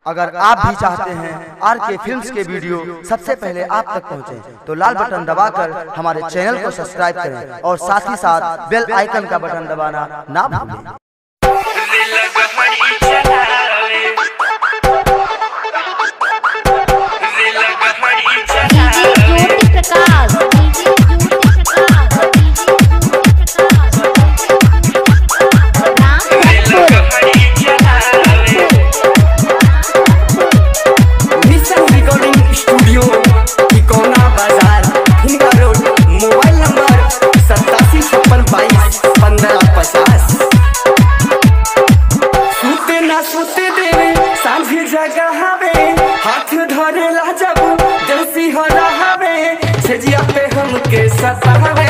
अगर आप भी चाहते हैं RK फिल्म्स के वीडियो सबसे पहले आप तक पहुंचे, तो लाल बटन दबाकर हमारे चैनल को सब्सक्राइब करें और साथ ही साथ बेल आइकन का बटन दबाना ना भूलें। हाथ धरे ला जब जैसी हो रहा छजिया पे हमके सतावे